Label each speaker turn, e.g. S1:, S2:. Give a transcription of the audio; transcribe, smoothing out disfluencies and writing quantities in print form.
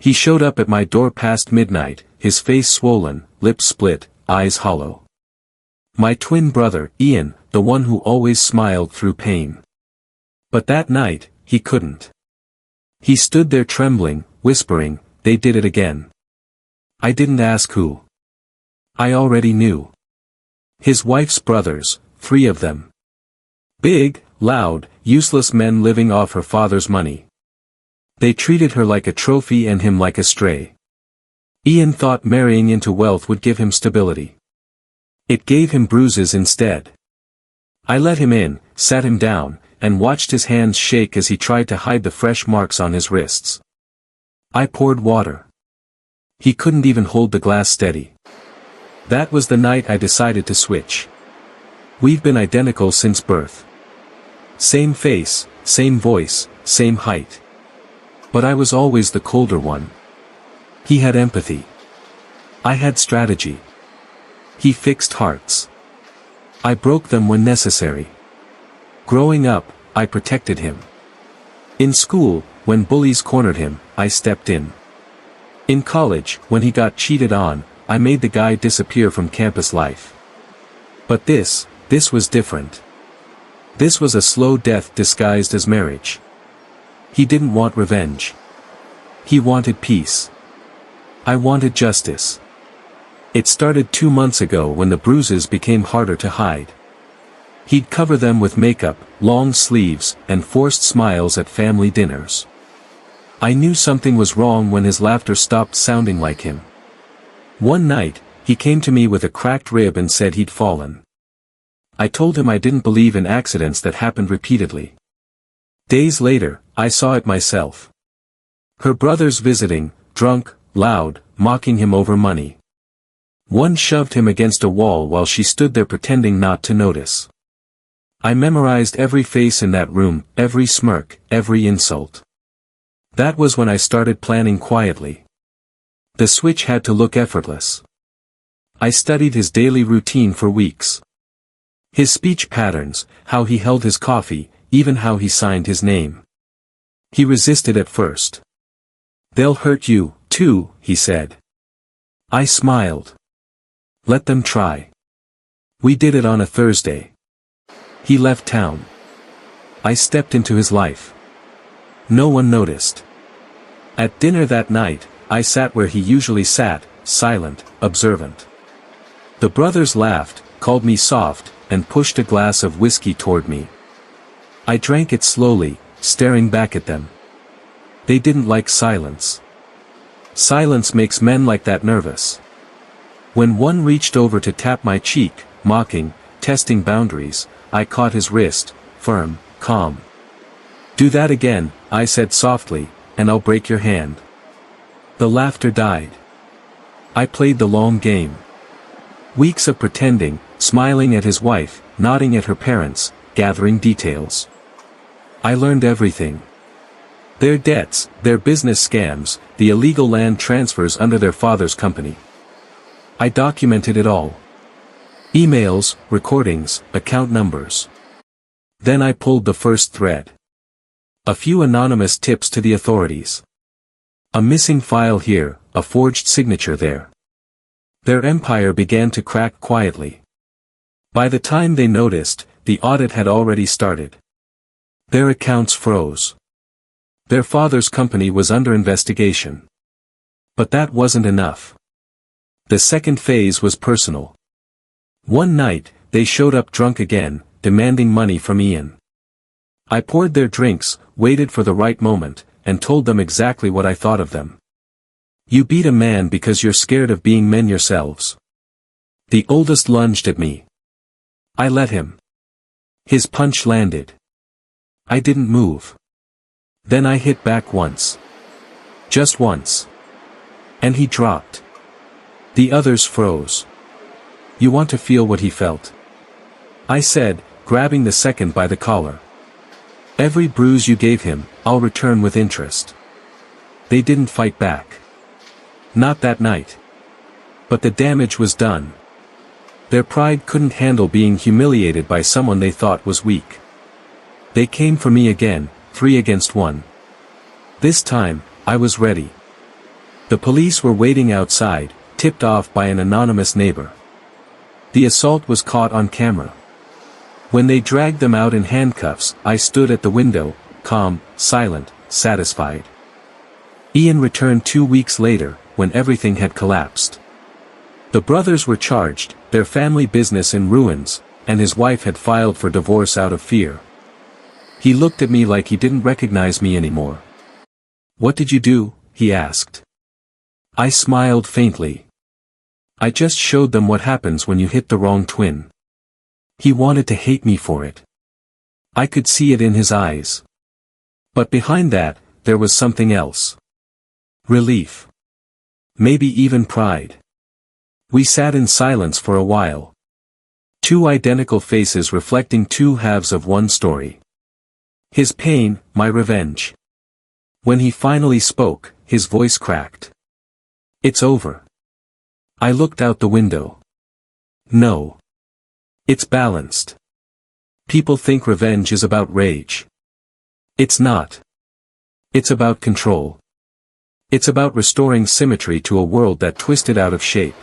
S1: He showed up at my door past midnight, his face swollen, lips split, eyes hollow. My twin brother, Ian, the one who always smiled through pain. But that night, he couldn't. He stood there trembling, whispering, "They did it again." I didn't ask who. I already knew. His wife's brothers, 3 of them. Big, loud, useless men living off her father's money. They treated her like a trophy and him like a stray. Ian thought marrying into wealth would give him stability. It gave him bruises instead. I let him in, sat him down, and watched his hands shake as he tried to hide the fresh marks on his wrists. I poured water. He couldn't even hold the glass steady. That was the night I decided to switch. We've been identical since birth. Same face, same voice, same height. But I was always the colder one. He had empathy. I had strategy. He fixed hearts. I broke them when necessary. Growing up, I protected him. In school, when bullies cornered him, I stepped in. In college, when he got cheated on, I made the guy disappear from campus life. But this was different. This was a slow death disguised as marriage. He didn't want revenge. He wanted peace. I wanted justice. It started 2 months ago when the bruises became harder to hide. He'd cover them with makeup, long sleeves, and forced smiles at family dinners. I knew something was wrong when his laughter stopped sounding like him. One night, he came to me with a cracked rib and said he'd fallen. I told him I didn't believe in accidents that happened repeatedly. Days later, I saw it myself. Her brothers visiting, drunk, loud, mocking him over money. One shoved him against a wall while she stood there pretending not to notice. I memorized every face in that room, every smirk, every insult. That was when I started planning quietly. The switch had to look effortless. I studied his daily routine for weeks. His speech patterns, how he held his coffee, even how he signed his name. He resisted at first. "They'll hurt you, too," he said. I smiled. Let them try. We did it on a Thursday. He left town. I stepped into his life. No one noticed. At dinner that night, I sat where he usually sat, silent, observant. The brothers laughed, called me soft, and pushed a glass of whiskey toward me. I drank it slowly, staring back at them. They didn't like silence. Silence makes men like that nervous. When one reached over to tap my cheek, mocking, testing boundaries, I caught his wrist, firm, calm. "Do that again," I said softly, "and I'll break your hand." The laughter died. I played the long game. Weeks of pretending, smiling at his wife, nodding at her parents, gathering details. I learned everything. Their debts, their business scams, the illegal land transfers under their father's company. I documented it all. Emails, recordings, account numbers. Then I pulled the first thread. A few anonymous tips to the authorities. A missing file here, a forged signature there. Their empire began to crack quietly. By the time they noticed, the audit had already started. Their accounts froze. Their father's company was under investigation. But that wasn't enough. The second phase was personal. One night, they showed up drunk again, demanding money from Ian. I poured their drinks, waited for the right moment, and told them exactly what I thought of them. "You beat a man because you're scared of being men yourselves." The oldest lunged at me. I let him. His punch landed. I didn't move. Then I hit back once. Just once. And he dropped. The others froze. "You want to feel what he felt?" I said, grabbing the second by the collar. "Every bruise you gave him, I'll return with interest." They didn't fight back. Not that night. But the damage was done. Their pride couldn't handle being humiliated by someone they thought was weak. They came for me again, 3 against 1. This time, I was ready. The police were waiting outside, tipped off by an anonymous neighbor. The assault was caught on camera. When they dragged them out in handcuffs, I stood at the window, calm, silent, satisfied. Ian returned 2 weeks later, when everything had collapsed. The brothers were charged, their family business in ruins, and his wife had filed for divorce out of fear. He looked at me like he didn't recognize me anymore. "What did you do?" he asked. I smiled faintly. "I just showed them what happens when you hit the wrong twin." He wanted to hate me for it. I could see it in his eyes. But behind that, there was something else. Relief. Maybe even pride. We sat in silence for a while. Two identical faces reflecting two halves of one story. His pain, my revenge. When he finally spoke, his voice cracked. "It's over." I looked out the window. No. It's balanced. People think revenge is about rage. It's not. It's about control. It's about restoring symmetry to a world that twisted out of shape.